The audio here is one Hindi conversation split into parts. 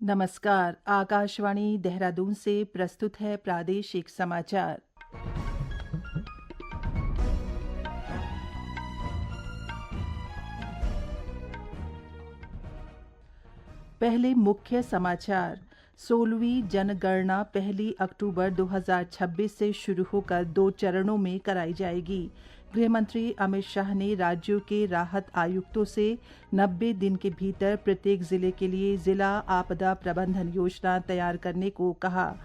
नमस्कार। आकाशवाणी देहरादून से प्रस्तुत है प्रादेशिक समाचार। पहले मुख्य समाचार। 16वीं जनगणना 1 अक्टूबर 2026 से शुरू होकर 2 चरणों में कराई जाएगी। गृहमंत्री अमित शाह ने राज्यों के राहत आयुक्तों से 90 दिन के भीतर प्रत्येक जिले के लिए जिला आपदा प्रबंधन योजना तैयार करने को कहा।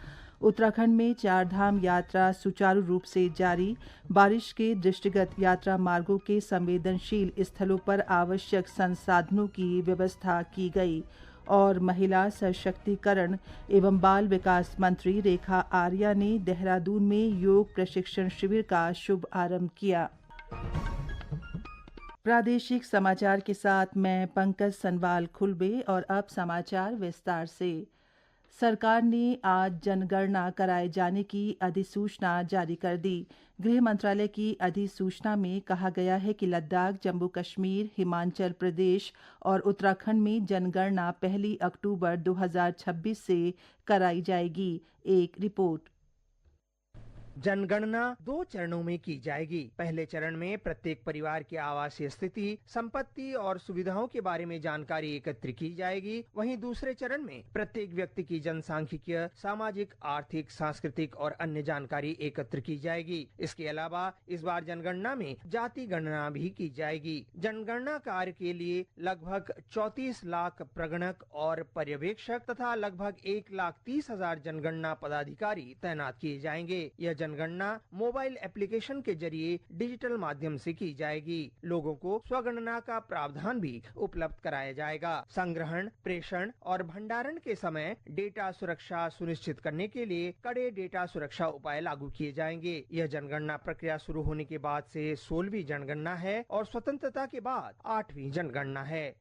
उत्तराखंड में चारधाम यात्रा सुचारू रूप से जारी। बारिश के दृष्टिगत यात्रा मार्गों के संवेदनशील स्थलों पर आवश्यक संसाधनों की व्यवस्था की गई। और महिला सशक्तिकरण एवं बाल विकास मंत्री रेखा आर्या ने देहरादून में योग प्रशिक्षण शिविर का शुभारंभ किया। प्रादेशिक समाचार के साथ मैं पंकज सनवाल खुलबे। और अब समाचार विस्तार से। सरकार ने आज जनगणना कराए जाने की अधिसूचना जारी कर दी। गृह मंत्रालय की अधिसूचना में कहा गया है कि लद्दाख, जम्मू कश्मीर, हिमाचल प्रदेश और उत्तराखंड में जनगणना 1 अक्टूबर 2026 से कराई जाएगी। एक रिपोर्ट। जनगणना 2 चरणों में की जाएगी। पहले चरण में प्रत्येक परिवार की आवासीय स्थिति, संपत्ति और सुविधाओं के बारे में जानकारी एकत्र की जाएगी। वहीं दूसरे चरण में प्रत्येक व्यक्ति की जनसांख्यिकीय, सामाजिक, आर्थिक, सांस्कृतिक और अन्य जानकारी एकत्र की जाएगी। इसके अलावा इस बार जनगणना में जाति गणना भी की जाएगी। जनगणना कार्य के लिए लगभग 34 लाख प्रगणक और पर्यवेक्षक तथा लगभग 1,30,000 जनगणना पदाधिकारी तैनात किए जाएंगे। यह जनगणना मोबाइल एप्लीकेशन के जरिए डिजिटल माध्यम से की जाएगी। लोगों को स्वगणना का प्रावधान भी उपलब्ध कराया जाएगा। संग्रहण, प्रेषण और भंडारण के समय डेटा सुरक्षा सुनिश्चित करने के लिए कड़े डेटा सुरक्षा उपाय लागू किए जाएंगे। यह जनगणना प्रक्रिया शुरू होने के बाद से 16वीं जनगणना है और स्वतंत्रता के बाद 8वीं जनगणना है।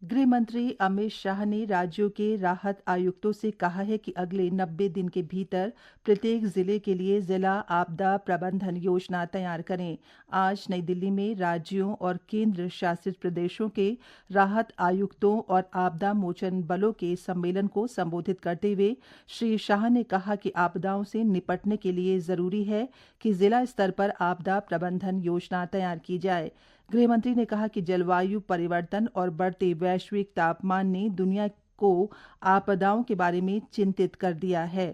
गृह मंत्री अमित शाह ने राज्यों के राहत आयुक्तों से कहा है कि अगले 90 दिन के भीतर प्रत्येक जिले के लिए जिला आपदा प्रबंधन योजना तैयार करें। आज नई दिल्ली में राज्यों और केंद्र शासित प्रदेशों के राहत आयुक्तों और आपदा मोचन बलों के सम्मेलन को संबोधित करते हुए श्री शाह ने कहा कि आपदाओं से निपटने के लिए जरूरी है कि जिला स्तर पर आपदा प्रबंधन योजना तैयार की जाए। गृहमंत्री ने कहा कि जलवायु परिवर्तन और बढ़ते वैश्विक तापमान ने दुनिया को आपदाओं के बारे में चिंतित कर दिया है।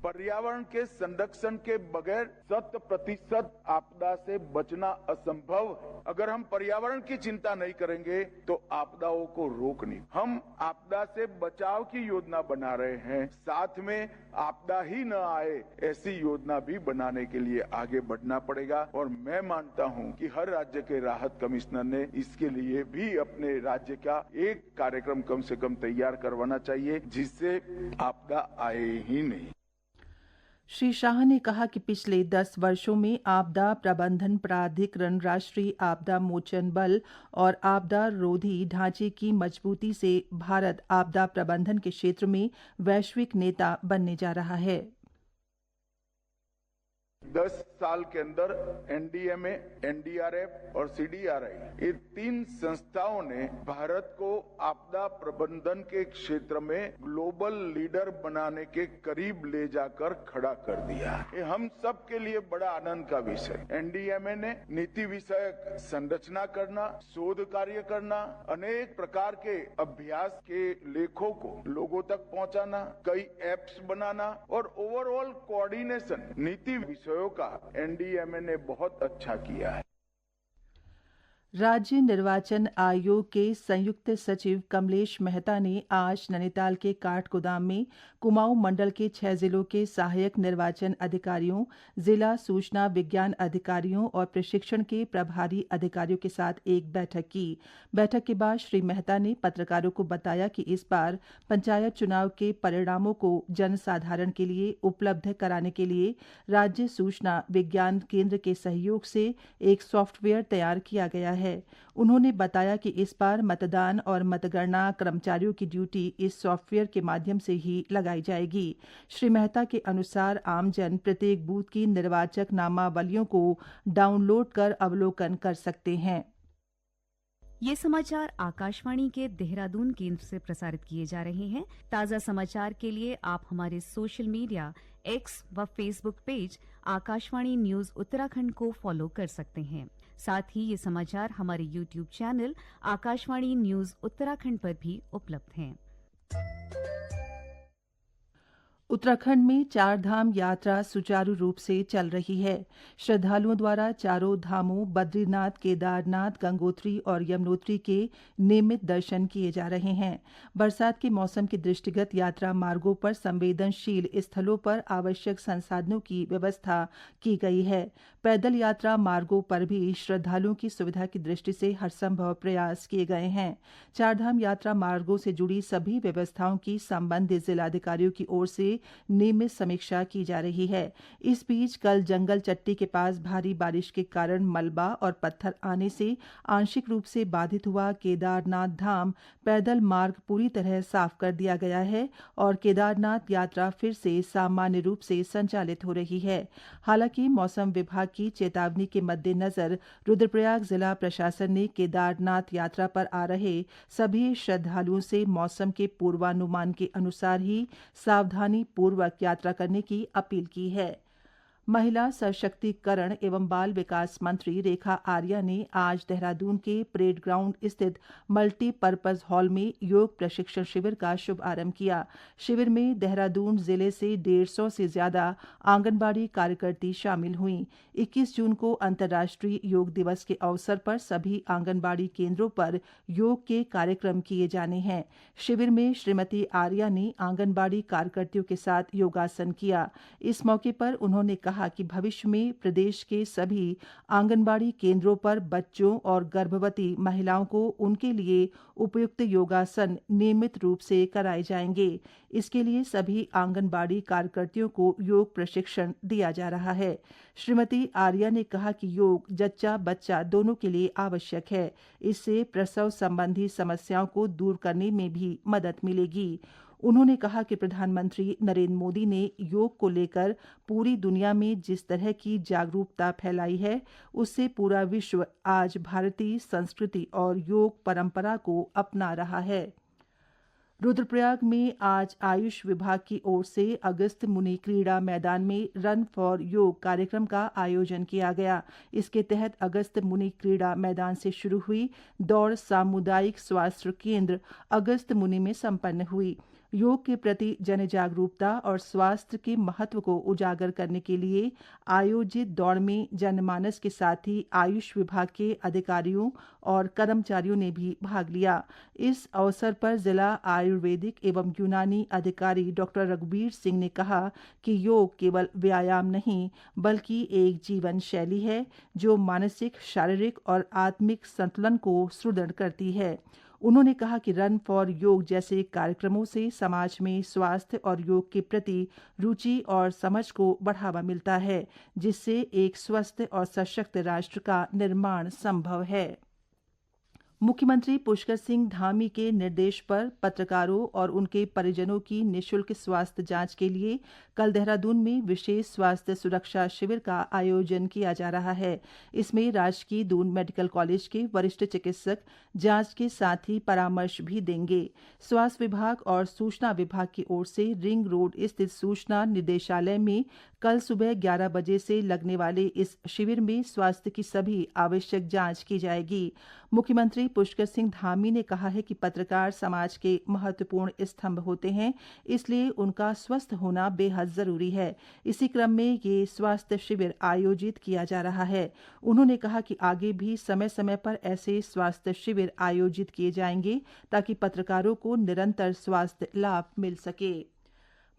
पर्यावरण के संरक्षण के बगैर 100% आपदा से बचना असंभव है। अगर हम पर्यावरण की चिंता नहीं करेंगे तो आपदाओं को रोक नहीं। हम आपदा से बचाव की योजना बना रहे हैं, साथ में आपदा ही न आए ऐसी योजना भी बनाने के लिए आगे बढ़ना पड़ेगा। और मैं मानता हूं कि हर राज्य के राहत कमिश्नर ने इसके लिए भी अपने राज्य का एक कार्यक्रम कम से कम तैयार करवाना चाहिए, जिससे आपदा आए ही नहीं। श्री शाह ने कहा कि पिछले 10 वर्षों में आपदा प्रबंधन प्राधिकरण, राष्ट्रीय आपदा मोचन बल और आपदा रोधी ढांचे की मजबूती से भारत आपदा प्रबंधन के क्षेत्र में वैश्विक नेता बनने जा रहा है। 10 साल के अंदर एनडीएमए, एनडीआरएफ और सीडीआरआई, ये 3 संस्थाओं ने भारत को आपदा प्रबंधन के क्षेत्र में ग्लोबल लीडर बनाने के करीब ले जाकर खड़ा कर दिया। ये हम सब के लिए बड़ा आनंद का विषय। एनडीएमए ने नीति विषयक संरचना करना, शोध कार्य करना, अनेक प्रकार के अभ्यास के लेखों को लोगों तक पहुंचाना, कई एप्स बनाना और ओवरऑल कोऑर्डिनेशन नीति विषयों का एनडीएमए ने बहुत अच्छा किया है। राज्य निर्वाचन आयोग के संयुक्त सचिव कमलेश मेहता ने आज नैनीताल के काठगोदाम में कुमाऊं मंडल के 6 जिलों के सहायक निर्वाचन अधिकारियों, जिला सूचना विज्ञान अधिकारियों और प्रशिक्षण के प्रभारी अधिकारियों के साथ एक बैठक की। बैठक के बाद श्री मेहता ने पत्रकारों को बताया कि इस बार पंचायत चुनाव के परिणामों को जनसाधारण के लिए उपलब्ध कराने के लिए राज्य सूचना विज्ञान केंद्र के सहयोग से एक सॉफ्टवेयर तैयार किया गया है। उन्होंने बताया कि इस बार मतदान और मतगणना कर्मचारियों की ड्यूटी इस सॉफ्टवेयर के माध्यम से ही लगाई जाएगी। श्री मेहता के अनुसार आमजन प्रत्येक बूथ की निर्वाचक नामावलियों को डाउनलोड कर अवलोकन कर सकते हैं। ये समाचार आकाशवाणी के देहरादून केंद्र से प्रसारित किए जा रहे हैं। ताज़ा समाचार के लिए आप हमारे सोशल मीडिया एक्स व Facebook page Akashvani news Uttarakhand को फॉलो कर सकते हैं। साथ ही ये समाचार हमारे YouTube channel Akashvani news Uttarakhand पर भी उपलब्ध हैं। उत्तराखंड में चार धाम यात्रा सुचारू रूप से चल रही है। श्रद्धालुओं द्वारा चारों धामों बद्रीनाथ, केदारनाथ, गंगोत्री और यमुनोत्री के नियमित दर्शन किए जा रहे हैं। बरसात के मौसम के दृष्टिगत यात्रा मार्गों पर संवेदनशील स्थलों पर आवश्यक संसाधनों की व्यवस्था की गई है। पैदल यात्रा मार्गों पर भी श्रद्धालुओं की सुविधा की दृष्टि से हरसंभव प्रयास किए गए हैं। चारधाम यात्रा मार्गों से जुड़ी सभी व्यवस्थाओं की संबंधित जिलाधिकारियों की ओर से नियमित समीक्षा की जा रही है। इस बीच कल जंगल चट्टी के पास भारी बारिश के कारण मलबा और पत्थर आने से आंशिक रूप से बाधित हुआ केदारनाथ धाम पैदल मार्ग पूरी तरह साफ कर दिया गया है और केदारनाथ यात्रा फिर से सामान्य रूप से संचालित हो रही है। हालांकि मौसम विभाग की चेतावनी के मद्देनजर रुद्रप्रयाग जिला प्रशासन ने केदारनाथ यात्रा पर आ रहे सभी श्रद्धालुओं से मौसम के पूर्वानुमान के अनुसार ही सावधानी पूर्वक यात्रा करने की अपील की है। महिला सशक्तिकरण एवं बाल विकास मंत्री रेखा आर्या ने आज देहरादून के परेड ग्राउंड स्थित मल्टीपर्पज हॉल में योग प्रशिक्षण शिविर का शुभारंभ किया। शिविर में देहरादून जिले से 150 से ज्यादा आंगनबाड़ी कार्यकर्ती शामिल हुईं। 21 जून को अंतर्राष्ट्रीय योग दिवस के अवसर पर सभी आंगनबाड़ी केंद्रों पर योग के कार्यक्रम किए जाने हैं। शिविर में श्रीमती आर्या ने आंगनबाड़ी कार्यकर्तियों के साथ योगासन किया। इस मौके पर उन्होंने कहा कि भविष्य में प्रदेश के सभी आंगनबाड़ी केंद्रों पर बच्चों और गर्भवती महिलाओं को उनके लिए उपयुक्त योगासन नियमित रूप से कराए जाएंगे। इसके लिए सभी आंगनबाड़ी कार्यकर्तियों को योग प्रशिक्षण दिया जा रहा है। श्रीमती आर्या ने कहा कि योग जच्चा बच्चा दोनों के लिए आवश्यक है। इससे प्रसव संबंधी समस्याओं को दूर करने में भी मदद मिलेगी। उन्होंने कहा कि प्रधानमंत्री नरेंद्र मोदी ने योग को लेकर पूरी दुनिया में जिस तरह की जागरूकता फैलाई है, उससे पूरा विश्व आज भारतीय संस्कृति और योग परंपरा को अपना रहा है। रुद्रप्रयाग में आज आयुष विभाग की ओर से अगस्त मुनि क्रीड़ा मैदान में रन फॉर योग कार्यक्रम का आयोजन किया गया। इसके तहत अगस्त मुनि क्रीड़ा मैदान से शुरू हुई दौड़ सामुदायिक स्वास्थ्य केंद्र अगस्त मुनि में संपन्न हुई। योग के प्रति जन जागरूकता और स्वास्थ्य के महत्व को उजागर करने के लिए आयोजित दौड़ में जनमानस के साथ ही आयुष विभाग के अधिकारियों और कर्मचारियों ने भी भाग लिया। इस अवसर पर जिला आयुर्वेदिक एवं यूनानी अधिकारी डॉक्टर रघुबीर सिंह ने कहा कि योग केवल व्यायाम नहीं बल्कि एक जीवन शैली है जो मानसिक, शारीरिक और आत्मिक संतुलन को सुदृढ़ करती है। उन्होंने कहा कि रन फॉर योग जैसे कार्यक्रमों से समाज में स्वास्थ्य और योग के प्रति रुचि और समझ को बढ़ावा मिलता है, जिससे एक स्वस्थ और सशक्त राष्ट्र का निर्माण संभव है। मुख्यमंत्री पुष्कर सिंह धामी के निर्देश पर पत्रकारों और उनके परिजनों की निःशुल्क स्वास्थ्य जांच के लिए कल देहरादून में विशेष स्वास्थ्य सुरक्षा शिविर का आयोजन किया जा रहा है। इसमें राजकीय दून मेडिकल कॉलेज के वरिष्ठ चिकित्सक जांच के साथ ही परामर्श भी देंगे। स्वास्थ्य विभाग और सूचना विभाग की ओर से रिंग रोड स्थित सूचना निदेशालय में कल सुबह 11 बजे से लगने वाले इस शिविर में स्वास्थ्य की सभी आवश्यक जांच की जाएगी। मुख्यमंत्री पुष्कर सिंह धामी ने कहा है कि पत्रकार समाज के महत्वपूर्ण स्तंभ होते हैं, इसलिए उनका स्वस्थ होना बेहद जरूरी है। इसी क्रम में ये स्वास्थ्य शिविर आयोजित किया जा रहा है। उन्होंने कहा कि आगे भी समय समय पर ऐसे स्वास्थ्य शिविर आयोजित किए जाएंगे ताकि पत्रकारों को निरंतर स्वास्थ्य लाभ मिल सके।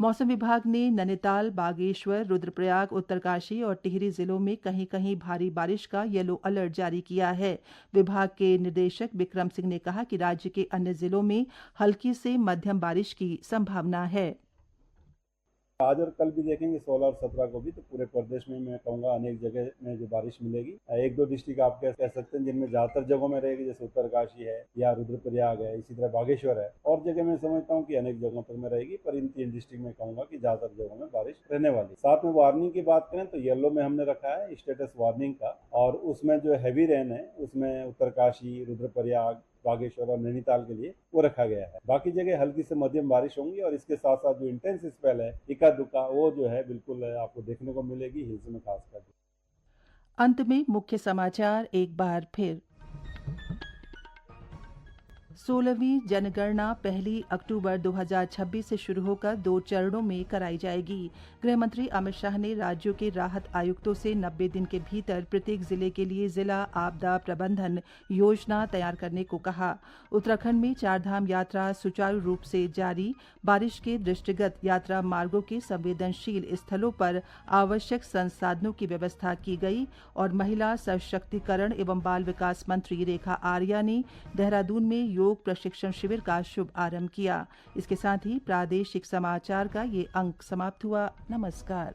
मौसम विभाग ने नैनीताल, बागेश्वर, रुद्रप्रयाग, उत्तरकाशी और टिहरी जिलों में कहीं कहीं भारी बारिश का येलो अलर्ट जारी किया है। विभाग के निदेशक विक्रम सिंह ने कहा कि राज्य के अन्य जिलों में हल्की से मध्यम बारिश की संभावना है। आज और कल भी देखेंगे 16 और 17 को भी, तो पूरे प्रदेश में मैं कहूँगा अनेक जगह में जो बारिश मिलेगी। एक दो डिस्ट्रिक्ट आप कह सकते हैं जिनमें ज्यादातर जगहों में रहेगी, जैसे उत्तरकाशी है या रुद्रप्रयाग है, इसी तरह बागेश्वर है, और जगह मैं समझता हूँ कि अनेक जगहों पर में रहेगी, पर इन 3 डिस्ट्रिक्ट में कहूँगा कि ज्यादातर जगहों में बारिश रहने वाली। साथ में वार्निंग की बात करें तो येलो में हमने रखा है स्टेटस वार्निंग का, और उसमें जो हैवी रेन है उसमें उत्तरकाशी, रुद्रप्रयाग, बागेश्वर और नैनीताल के लिए वो रखा गया है। बाकी जगह हल्की से मध्यम बारिश होंगी, और इसके साथ साथ जो इंटेंस स्पेल है इक्का दुक्का वो जो है बिल्कुल आपको देखने को मिलेगी हिल्स में खासकर। अंत में मुख्य समाचार एक बार फिर। 16वीं जनगणना 1 अक्टूबर 2026 से शुरू होकर 2 चरणों में कराई जाएगी। गृहमंत्री अमित शाह ने राज्यों के राहत आयुक्तों से 90 दिन के भीतर प्रत्येक जिले के लिए जिला आपदा प्रबंधन योजना तैयार करने को कहा। उत्तराखंड में चारधाम यात्रा सुचारू रूप से जारी। बारिश के दृष्टिगत यात्रा मार्गों के संवेदनशील स्थलों पर आवश्यक संसाधनों की व्यवस्था की गई। और महिला सशक्तिकरण एवं बाल विकास मंत्री रेखा आर्या ने देहरादून में योग प्रशिक्षण शिविर का शुभ आरंभ किया। इसके साथ ही प्रादेशिक समाचार का ये अंक समाप्त हुआ। नमस्कार।